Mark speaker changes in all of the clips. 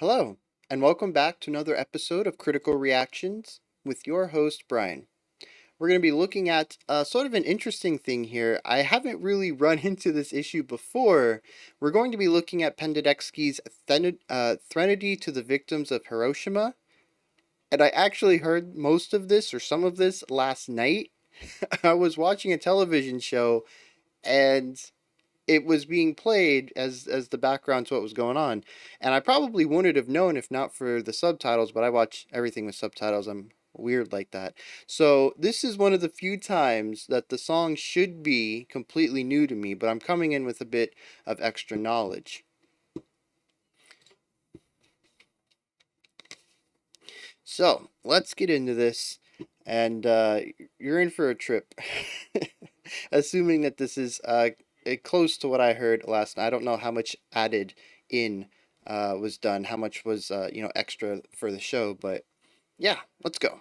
Speaker 1: Hello, and welcome back to another episode of Critical Reactions with your host, Bryan. We're going to be looking at sort of an interesting thing here. I haven't really run into this issue before. We're going to be looking at Penderecki's Threnody to the Victims of Hiroshima, and I actually heard most of this or some of this last night. I was watching a television show, and it was being played as the background to what was going on. And I probably wouldn't have known if not for the subtitles, but I watch everything with subtitles. I'm weird like that. So this is one of the few times that the song should be completely new to me, but I'm coming in with a bit of extra knowledge. So let's get into this, and you're in for a trip. Assuming that this is close to what I heard last night. I don't know how much added in was done, how much was extra for the show, but yeah, let's go.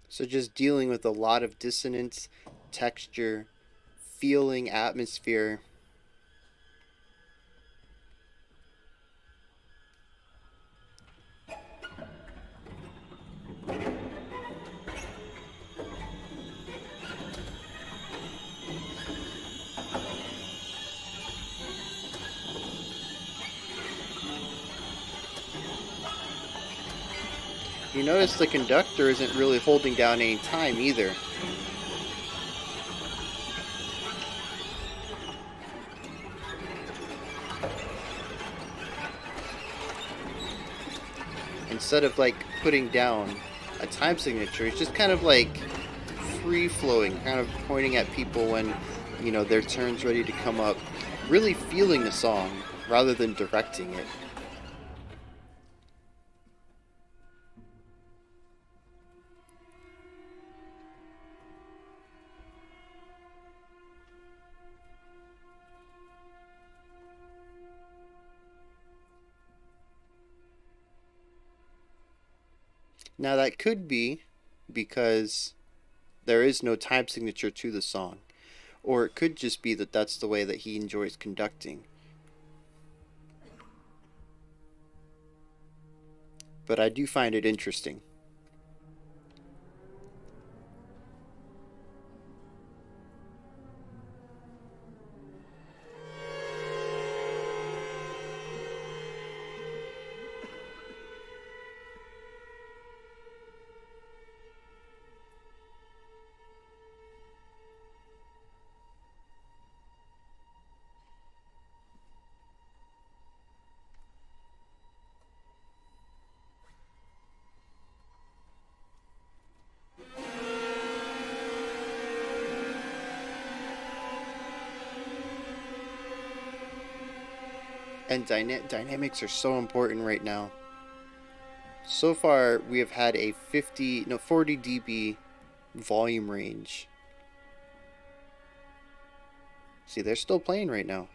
Speaker 1: So just dealing with a lot of dissonance, texture, feeling, atmosphere. You notice the conductor isn't really holding down any time either. Instead of like putting down a time signature, it's just kind of like free flowing, kind of pointing at people when, their turn's ready to come up. Really feeling the song rather than directing it. Now, that could be because there is no time signature to the song, or it could just be that that's the way that he enjoys conducting. But I do find it interesting. And dynamics are so important right now. So far, we have had a 40 dB volume range. See, they're still playing right now.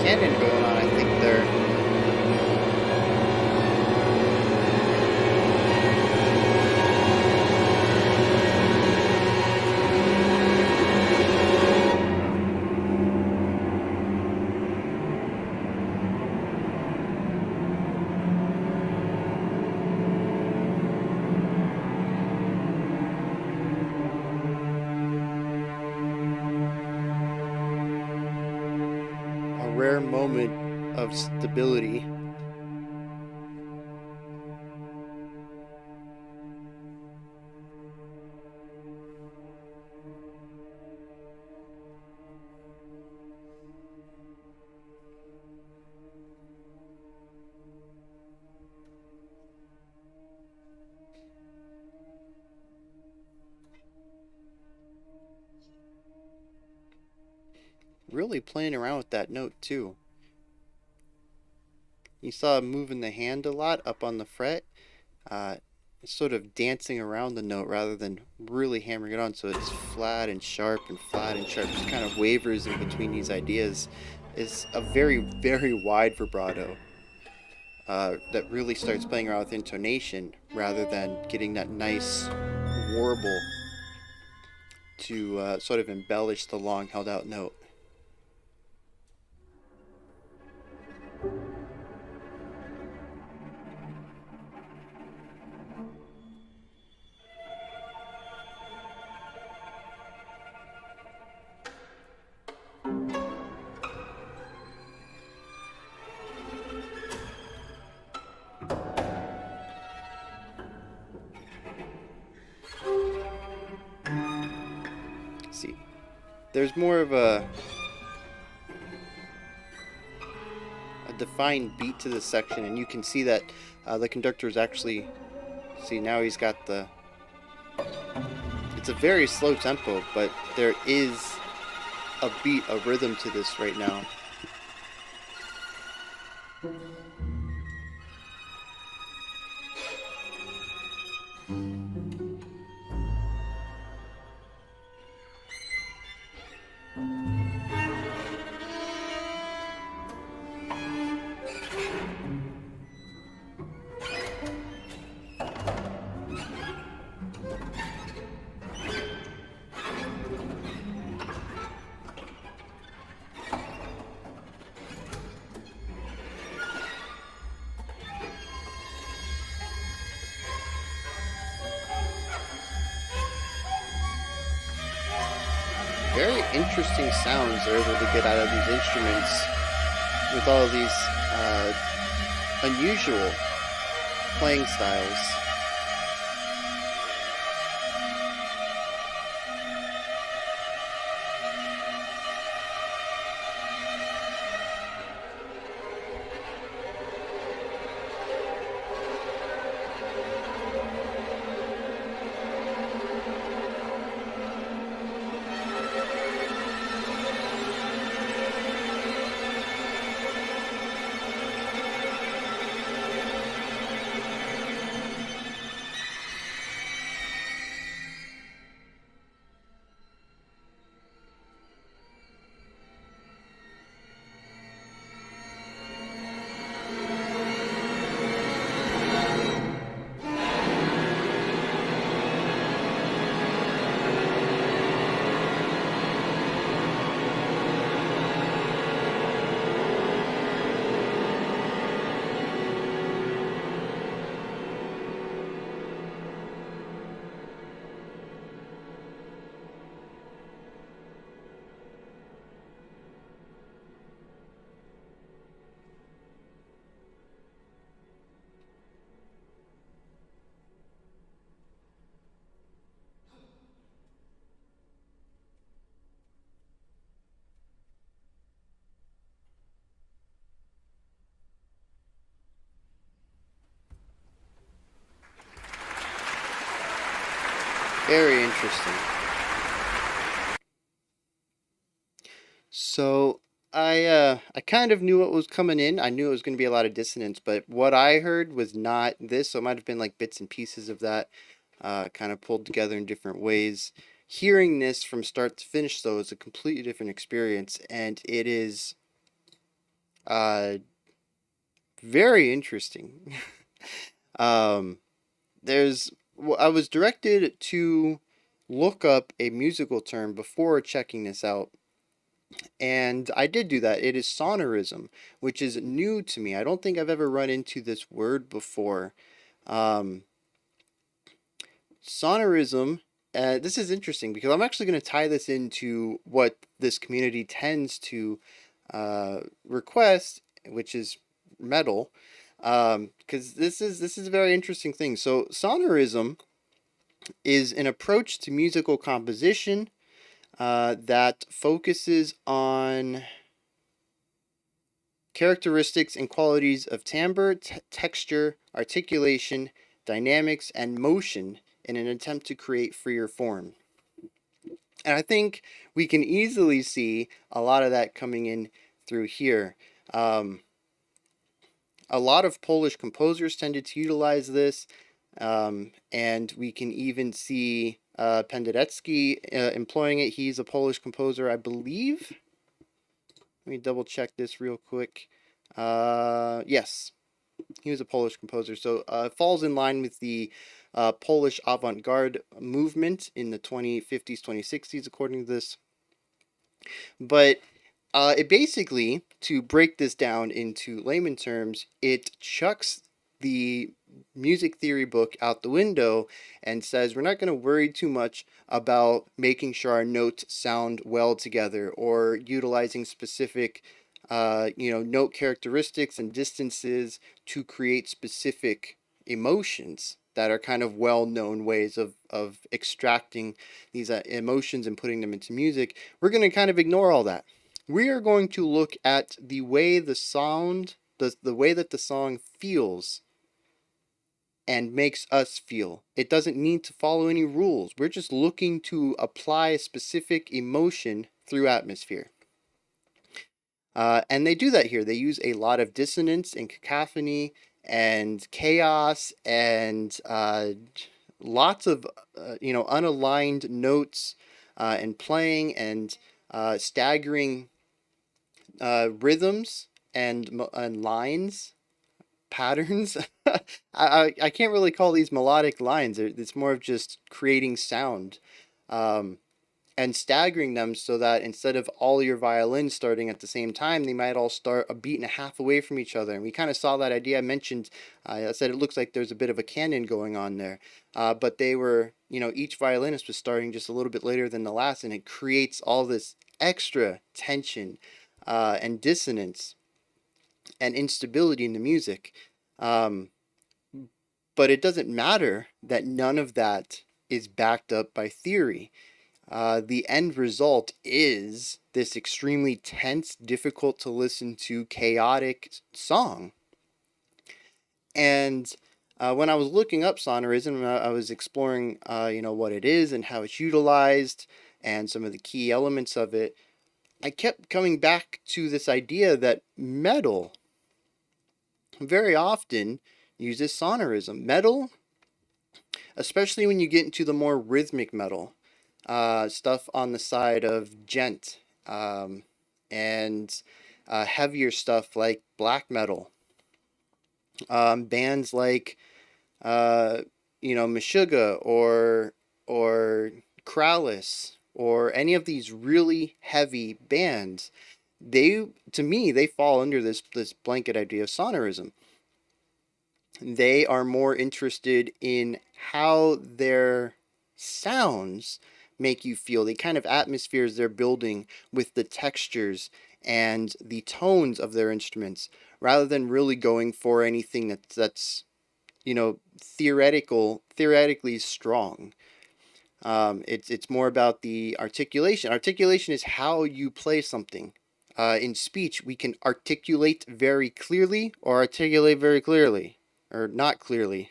Speaker 1: cannon going on, I think there. A rare moment of stability. Really playing around with that note too. You saw him moving the hand a lot up on the fret, uh, sort of dancing around the note rather than really hammering it on, so it's flat and sharp and flat and sharp, just kind of wavers in between these ideas. Is a very, very wide vibrato that really starts playing around with intonation rather than getting that nice warble to sort of embellish the long held out note. See, there's more of a defined beat to this section, and you can see that the conductor is actually, see, now he's got the, it's a very slow tempo, but there is a beat, a rhythm to this right now. Very interesting sounds they're able to get out of these instruments with all of these unusual playing styles. Very interesting. So I kind of knew what was coming in. I knew it was going to be a lot of dissonance, but what I heard was not this. So it might have been like bits and pieces of that, kind of pulled together in different ways. Hearing this from start to finish, though, is a completely different experience, and it is Uh, very interesting. um, I was directed to look up a musical term before checking this out, and I did do that. It is sonorism, which is new to me. I don't think I've ever run into this word before. Um, Sonorism, this is interesting because I'm actually going to tie this into what this community tends to request, which is metal, because this is a very interesting thing. So sonorism is an approach to musical composition that focuses on characteristics and qualities of timbre, texture, articulation, dynamics, and motion in an attempt to create freer form. And I think we can easily see a lot of that coming in through here. Um, a lot of Polish composers tended to utilize this, and we can even see Penderecki employing it. He's a Polish composer, I believe. Let me double check this real quick. Yes, he was a Polish composer, so it falls in line with the Polish avant-garde movement in the 2050s, 2060s, according to this. But it basically, to break this down into layman terms, it chucks the music theory book out the window and says we're not going to worry too much about making sure our notes sound well together or utilizing specific note characteristics and distances to create specific emotions that are kind of well-known ways of extracting these emotions and putting them into music. We're going to kind of ignore all that. We are going to look at the way the sound, the way that the song feels and makes us feel. It doesn't need to follow any rules. We're just looking to apply a specific emotion through atmosphere. And they do that here. They use a lot of dissonance and cacophony and chaos and lots of unaligned notes and playing and staggering rhythms and lines, patterns. I can't really call these melodic lines. It's more of just creating sound. And staggering them so that instead of all your violins starting at the same time, they might all start a beat and a half away from each other. And we kind of saw that idea. I mentioned, I said it looks like there's a bit of a canon going on there. But they were, each violinist was starting just a little bit later than the last, and it creates all this extra tension and dissonance and instability in the music. But it doesn't matter that none of that is backed up by theory. The end result is this extremely tense, difficult to listen to, chaotic song. And when I was looking up sonorism, I was exploring, what it is and how it's utilized and some of the key elements of it. I kept coming back to this idea that metal very often uses sonorism. Metal, especially when you get into the more rhythmic metal, stuff on the side of gent, and heavier stuff like black metal. Bands like Meshuggah or Krallice or any of these really heavy bands, to me they fall under this blanket idea of sonorism. They are more interested in how their sounds make you feel, the kind of atmospheres they're building with the textures and the tones of their instruments, rather than really going for anything that's theoretically strong. It's more about the articulation. Articulation is how you play something. In speech, we can articulate very clearly or articulate very clearly, or not clearly.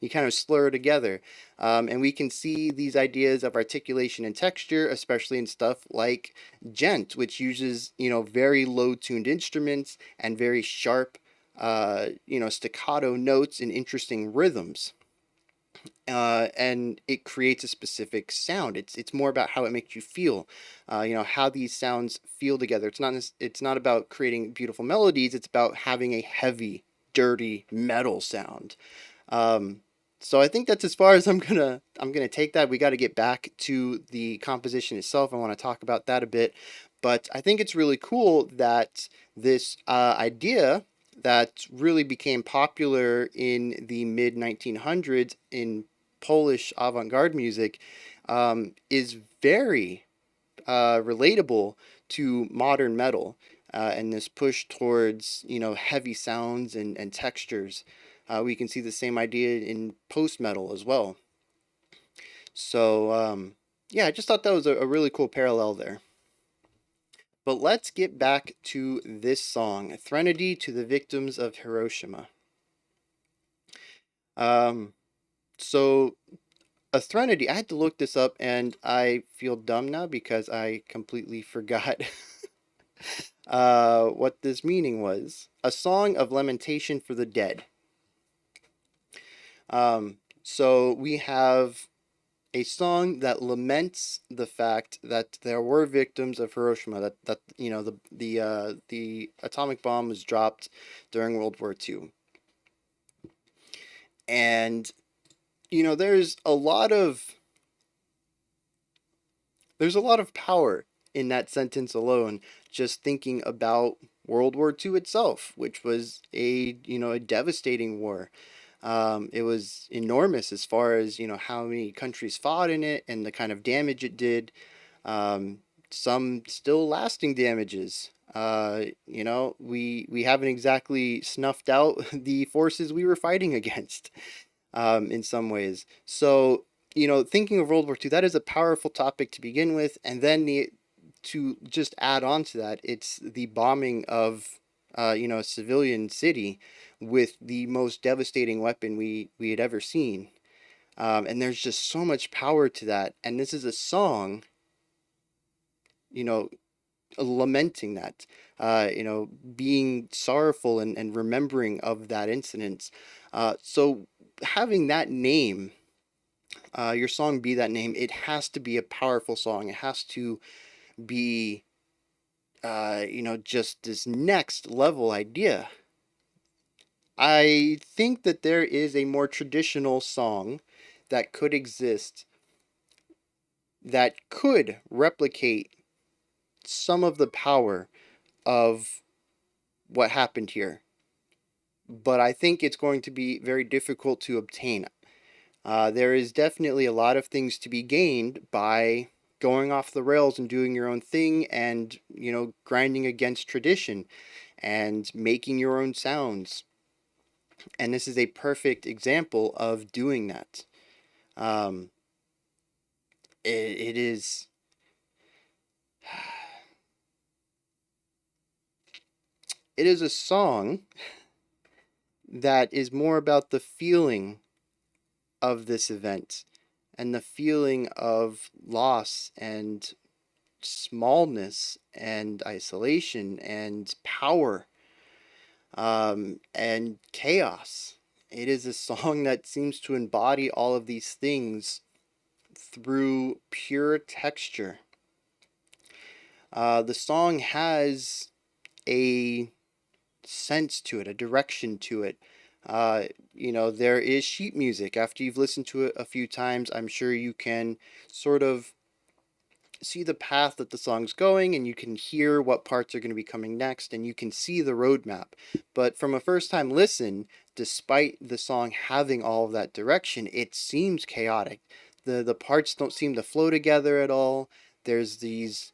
Speaker 1: You kind of slur together. And we can see these ideas of articulation and texture, especially in stuff like gent, which uses, very low-tuned instruments and very sharp, staccato notes and interesting rhythms. and it creates a specific sound. It's more about how it makes you feel, how these sounds feel together. It's not about creating beautiful melodies. It's about having a heavy, dirty metal sound. Um, so I think that's as far as I'm gonna take that. We got to get back to the composition itself. I want to talk about that a bit, but I think it's really cool that this idea that really became popular in the mid 1900s in Polish avant-garde music is very relatable to modern metal, and this push towards heavy sounds and textures. We can see the same idea in post metal as well. So yeah, I just thought that was a really cool parallel there. But let's get back to this song, Threnody to the Victims of Hiroshima. Um, so a Threnody, I had to look this up and I feel dumb now because I completely forgot what this meaning was. A song of lamentation for the dead. So we have a song that laments the fact that there were victims of Hiroshima, that the atomic bomb was dropped during World War II. And there's a lot of power in that sentence alone, just thinking about World War II itself, which was a devastating war. It was enormous as far as how many countries fought in it and the kind of damage it did. Um, some still lasting damages. We haven't exactly snuffed out the forces we were fighting against, in some ways. So thinking of World War II, that is a powerful topic to begin with, and then to just add on to that, it's the bombing of a civilian city with the most devastating weapon we had ever seen. And there's just so much power to that. And this is a song, you know, lamenting that, being sorrowful and remembering of that incident. So having that name, your song be that name, it has to be a powerful song. It has to be, just this next level idea. I think that there is a more traditional song that could exist that could replicate some of the power of what happened here. But I think it's going to be very difficult to obtain. There is definitely a lot of things to be gained by going off the rails and doing your own thing and, grinding against tradition and making your own sounds. And this is a perfect example of doing that. Um, it is. It is a song that is more about the feeling of this event and the feeling of loss and smallness and isolation and power, and chaos. It is a song that seems to embody all of these things through pure texture. The song has a sense to it, a direction to it. There is sheet music. After you've listened to it a few times, I'm sure you can sort of see the path that the song's going, and you can hear what parts are going to be coming next, and you can see the roadmap. But from a first time listen, despite the song having all of that direction, it seems chaotic. The parts don't seem to flow together at all. There's these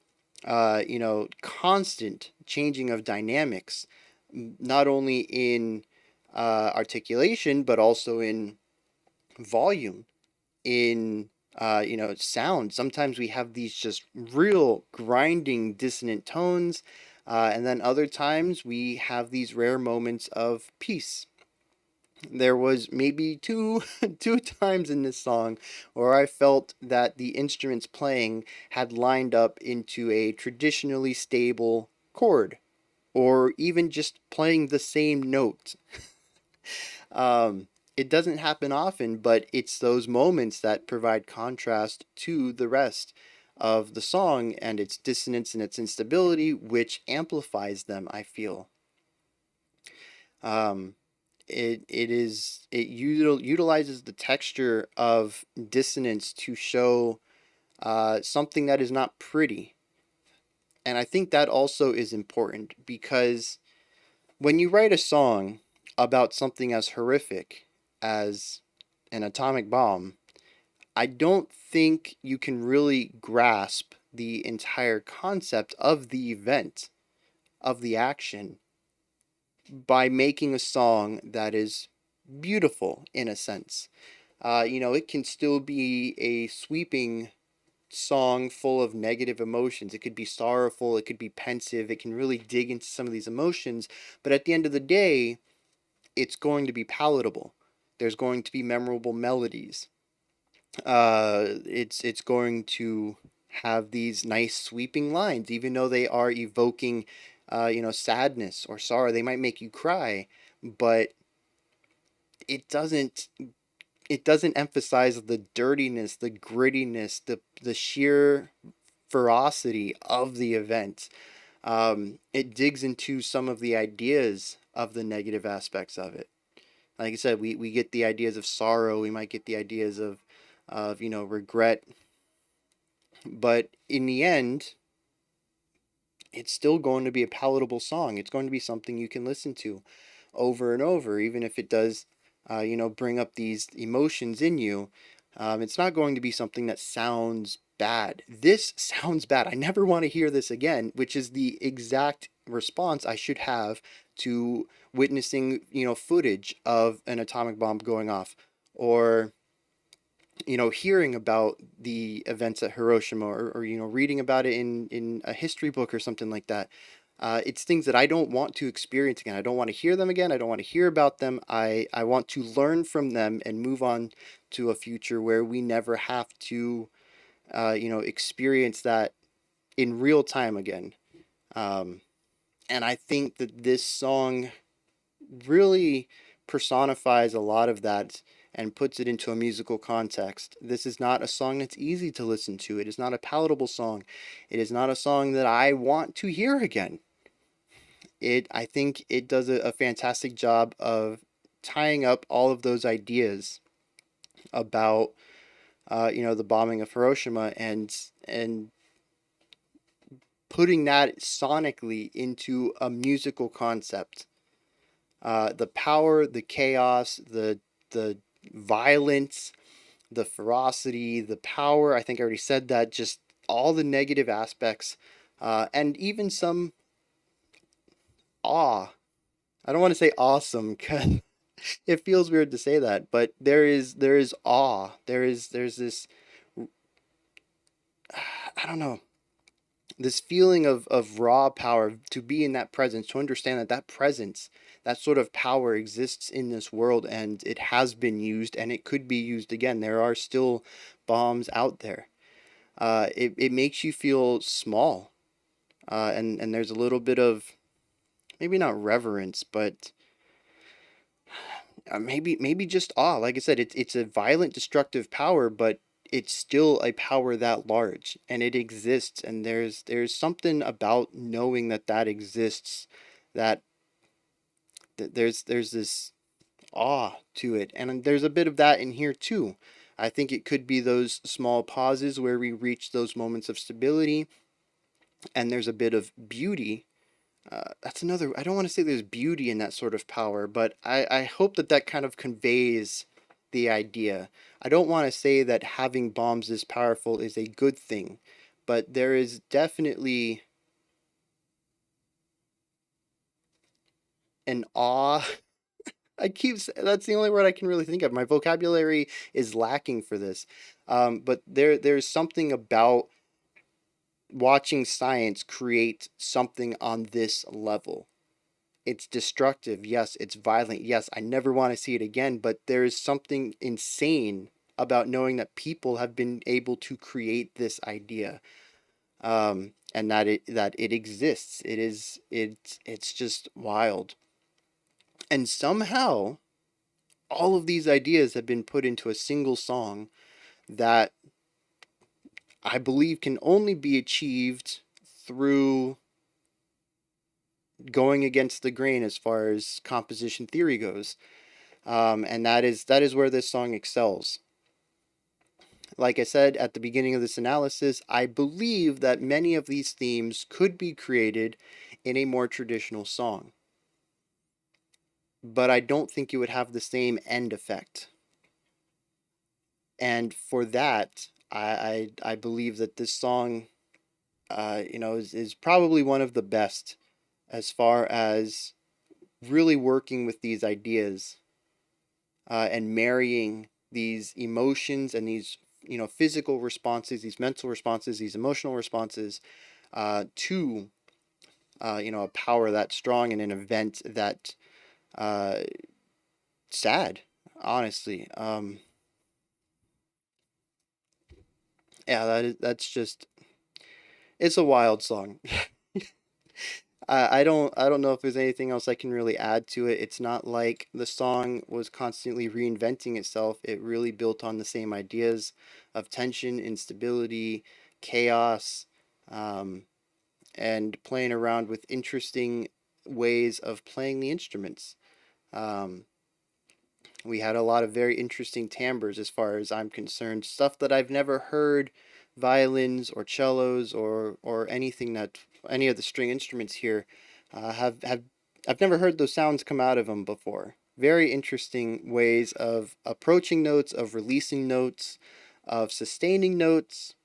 Speaker 1: constant changing of dynamics, not only in articulation, but also in volume, in sound. Sometimes we have these just real grinding dissonant tones, and then other times we have these rare moments of peace. There was maybe two times in this song where I felt that the instruments playing had lined up into a traditionally stable chord, or even just playing the same note. it doesn't happen often, but it's those moments that provide contrast to the rest of the song and its dissonance and its instability, which amplifies them, I feel. Um, it utilizes the texture of dissonance to show something that is not pretty. And I think that also is important because when you write a song about something as horrific as an atomic bomb, I don't think you can really grasp the entire concept of the event, of the action, by making a song that is beautiful in a sense. It can still be a sweeping song full of negative emotions. It could be sorrowful, it could be pensive, it can really dig into some of these emotions, but at the end of the day, it's going to be palatable. There's going to be memorable melodies. It's going to have these nice sweeping lines, even though they are evoking, sadness or sorrow. They might make you cry, but it doesn't it doesn't emphasize the dirtiness, the grittiness, the sheer ferocity of the event. It digs into some of the ideas of the negative aspects of it. Like I said, we get the ideas of sorrow. We might get the ideas of regret. But in the end, it's still going to be a palatable song. It's going to be something you can listen to over and over, even if it does, bring up these emotions in you. It's not going to be something that sounds bad. This sounds bad. I never want to hear this again, which is the exact response I should have to witnessing, footage of an atomic bomb going off, or hearing about the events at Hiroshima, or reading about it in a history book or something like that. It's things that I don't want to experience again. I don't want to hear them again. I don't want to hear about them. I want to learn from them and move on to a future where we never have to, experience that in real time again. Um, and I think that this song really personifies a lot of that and puts it into a musical context. This is not a song that's easy to listen to. It is not a palatable song. It is not a song that I want to hear again. I think it does a fantastic job of tying up all of those ideas about the bombing of Hiroshima, and putting that sonically into a musical concept. The power, the chaos, the violence, the ferocity, the power. I think I already said that. Just all the negative aspects, and even some awe. I don't want to say awesome because it feels weird to say that, but there is awe. There's this, I don't know, this feeling of raw power, to be in that presence, to understand that that presence, that sort of power exists in this world, and it has been used and it could be used again. There are still bombs out there. It makes you feel small, and there's a little bit of, maybe not reverence, but maybe just awe. Like I said, it's a violent, destructive power, but it's still a power that large, and it exists. And there's something about knowing that that exists, that there's this awe to it, and there's a bit of that in here too. I think it could be those small pauses where we reach those moments of stability, and there's a bit of beauty. That's another. I don't want to say there's beauty in that sort of power, but I hope that that kind of conveys the idea. I don't want to say that having bombs this powerful is a good thing, but there is definitely an awe. That's the only word I can really think of. My vocabulary is lacking for this. But there's something about watching science create something on this level. It's destructive, yes, it's violent, yes, I never want to see it again, but there is something insane about knowing that people have been able to create this idea, and that it exists. It's just wild. And somehow all of these ideas have been put into a single song that I believe can only be achieved through going against the grain as far as composition theory goes. And that is where this song excels. Like I said at the beginning of this analysis, I believe that many of these themes could be created in a more traditional song, but I don't think it would have the same end effect. And for that, I believe that this song, is probably one of the best as far as really working with these ideas and marrying these emotions and these physical responses, these mental responses, these emotional responses to a power that strong and an event that uh, sad, honestly. Yeah, that's just it's a wild song. I don't know if there's anything else I can really add to it. It's not like the song was constantly reinventing itself. It really built on the same ideas of tension, instability, chaos, um, and playing around with interesting ways of playing the instruments. Um, we had a lot of very interesting timbres as far as I'm concerned. Stuff that I've never heard, violins or cellos or anything that any of the string instruments here have I've never heard those sounds come out of them before. Very interesting ways of approaching notes, of releasing notes, of sustaining notes.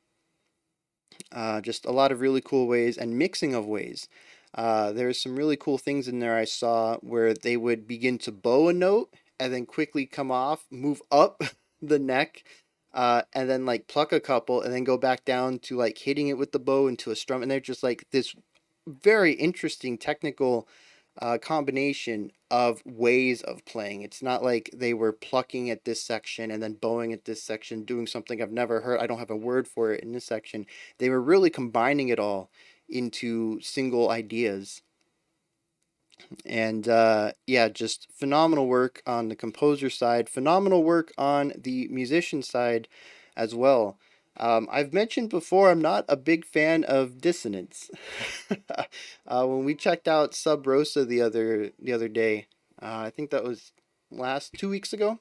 Speaker 1: Just a lot of really cool ways and mixing of ways. There's some really cool things in there I saw where they would begin to bow a note and then quickly come off, move up the neck, and then like pluck a couple and then go back down to like hitting it with the bow into a strum. And they're just like this very interesting technical combination of ways of playing. It's not like they were plucking at this section and then bowing at this section, doing something I've never heard. I don't have a word for it in this section. They were really combining it all into single ideas. And yeah, just phenomenal work on the composer side, phenomenal work on the musician side as well. I've mentioned before I'm not a big fan of dissonance. When we checked out Sub Rosa the other day, I think that was last 2 weeks ago.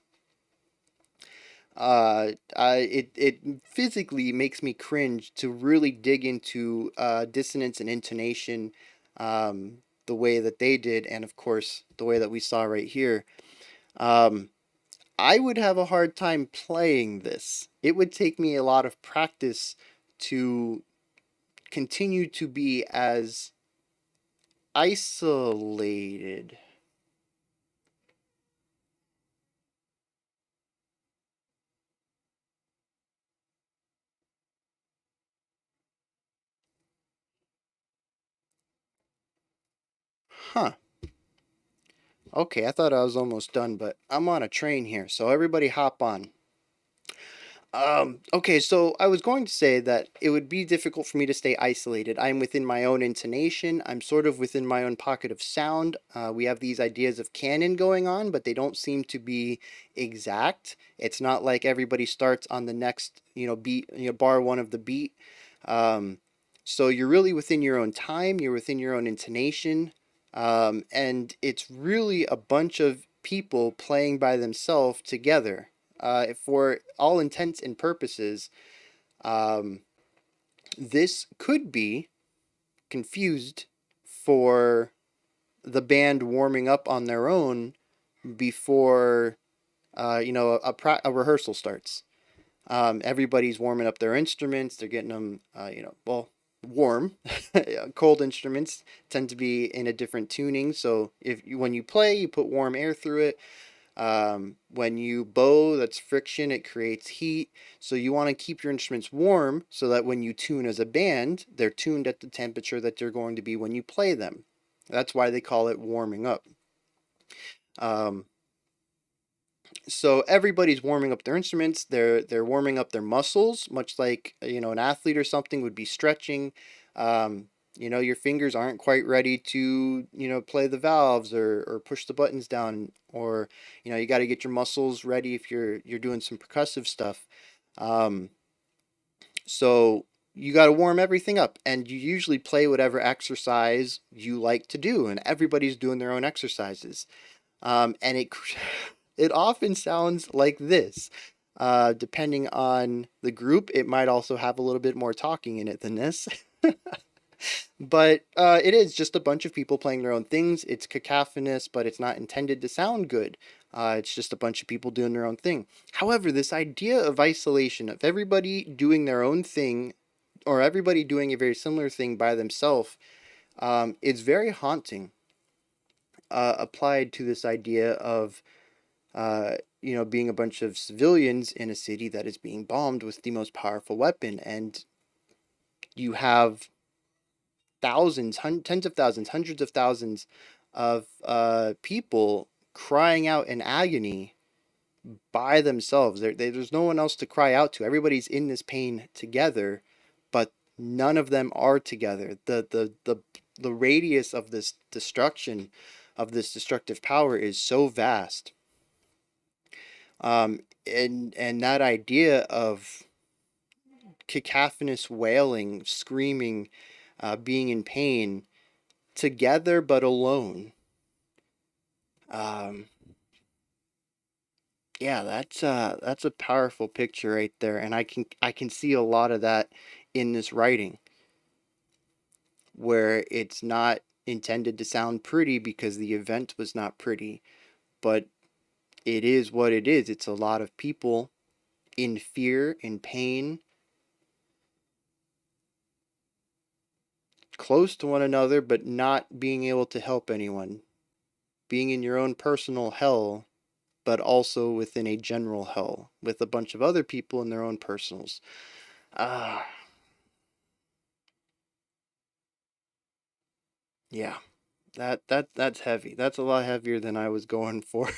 Speaker 1: It physically makes me cringe to really dig into dissonance and intonation, the way that they did, and of course the way that we saw right here. Um, I would have a hard time playing this. It would take me a lot of practice to continue to be as isolated. Huh. Okay, I thought I was almost done, but I'm on a train here, so everybody hop on. Okay, so I was going to say that it would be difficult for me to stay isolated. I'm within my own intonation. I'm sort of within my own pocket of sound. We have these ideas of canon going on, but they don't seem to be exact. It's not like everybody starts on the next, beat, bar one of the beat. Um, so you're really within your own time. You're within your own intonation. And it's really a bunch of people playing by themselves together, for all intents and purposes. Um, this could be confused for the band warming up on their own before a rehearsal starts. Everybody's warming up their instruments. They're getting them, warm. Cold instruments tend to be in a different tuning. So when you play, you put warm air through it. When you bow, that's friction, it creates heat. So you want to keep your instruments warm so that when you tune as a band, they're tuned at the temperature that they're going to be when you play them. That's why they call it warming up. Um, so everybody's warming up their instruments. They're warming up their muscles, much like an athlete or something would be stretching. Um, your fingers aren't quite ready to, play the valves or push the buttons down, or, you got to get your muscles ready if you're doing some percussive stuff. Um, so you got to warm everything up, and you usually play whatever exercise you like to do, and everybody's doing their own exercises. And it often sounds like this. Depending on the group, it might also have a little bit more talking in it than this. But it is just a bunch of people playing their own things. It's cacophonous, but it's not intended to sound good. It's just a bunch of people doing their own thing. However, this idea of isolation, of everybody doing their own thing, or everybody doing a very similar thing by themselves, is very haunting. Applied to this idea of, being a bunch of civilians in a city that is being bombed with the most powerful weapon, and you have thousands, tens of thousands, hundreds of thousands of people crying out in agony by themselves. There's no one else to cry out to. Everybody's in this pain together, but none of them are together. The radius of this destruction, of this destructive power, is so vast. And that idea of cacophonous wailing, screaming, being in pain, together but alone. Um, yeah, that's a powerful picture right there, and I can see a lot of that in this writing, where it's not intended to sound pretty because the event was not pretty, but it is what it is. It's a lot of people in fear, in pain, close to one another, but not being able to help anyone, being in your own personal hell, but also within a general hell with a bunch of other people in their own personals. Ah, yeah, that's heavy. That's a lot heavier than I was going for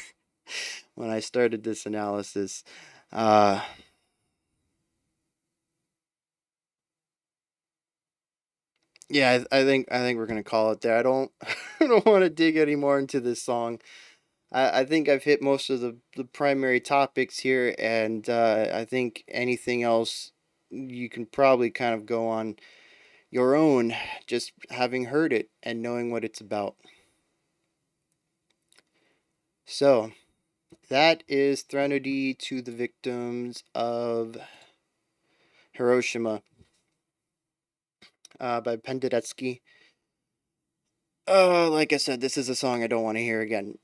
Speaker 1: when I started this analysis. Uh, yeah, I think we're gonna call it there. I don't I don't want to dig any more into this song. I think I've hit most of the primary topics here, and I think anything else you can probably kind of go on your own, just having heard it and knowing what it's about. So, that is Threnody to the Victims of Hiroshima by Penderecki. Like I said, this is a song I don't want to hear again.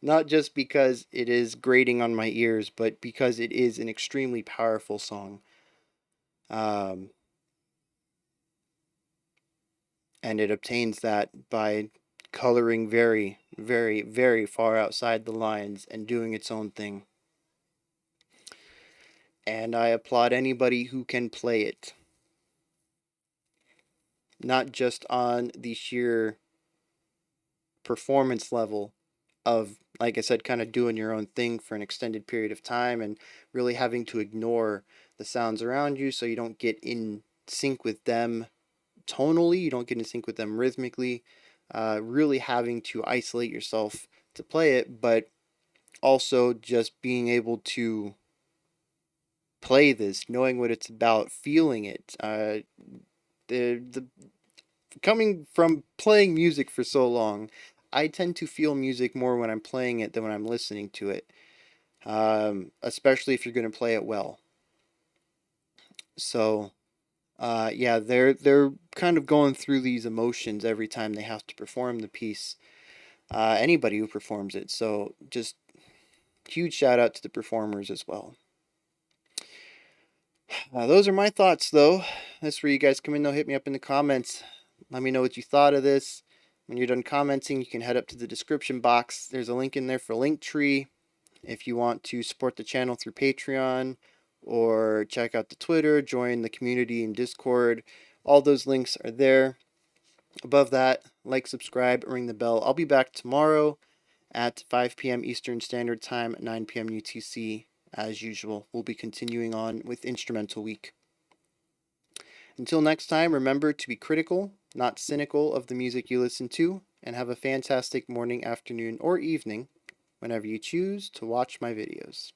Speaker 1: Not just because it is grating on my ears, but because it is an extremely powerful song. Um, and it obtains that by coloring very, very, very far outside the lines and doing its own thing. And I applaud anybody who can play it. Not just on the sheer performance level of, like I said, kind of doing your own thing for an extended period of time and really having to ignore the sounds around you so you don't get in sync with them tonally, you don't get in sync with them rhythmically, really having to isolate yourself to play it, but also just being able to play this, knowing what it's about, feeling it. The coming from playing music for so long, I tend to feel music more when I'm playing it than when I'm listening to it. Especially if you're going to play it well. So, yeah, they're kind of going through these emotions every time they have to perform the piece. Anybody who performs it. So, just huge shout out to the performers as well. Those are my thoughts, though. That's where you guys come in, though. Hit me up in the comments. Let me know what you thought of this. When you're done commenting, you can head up to the description box. There's a link in there for Linktree if you want to support the channel through Patreon, or check out the Twitter, join the community in Discord. All those links are there. Above that, like, subscribe, ring the bell. I'll be back tomorrow at 5 p.m. Eastern Standard Time, 9 p.m. UTC. As usual, we'll be continuing on with Instrumental Week. Until next time, remember to be critical, not cynical of the music you listen to, and have a fantastic morning, afternoon, or evening whenever you choose to watch my videos.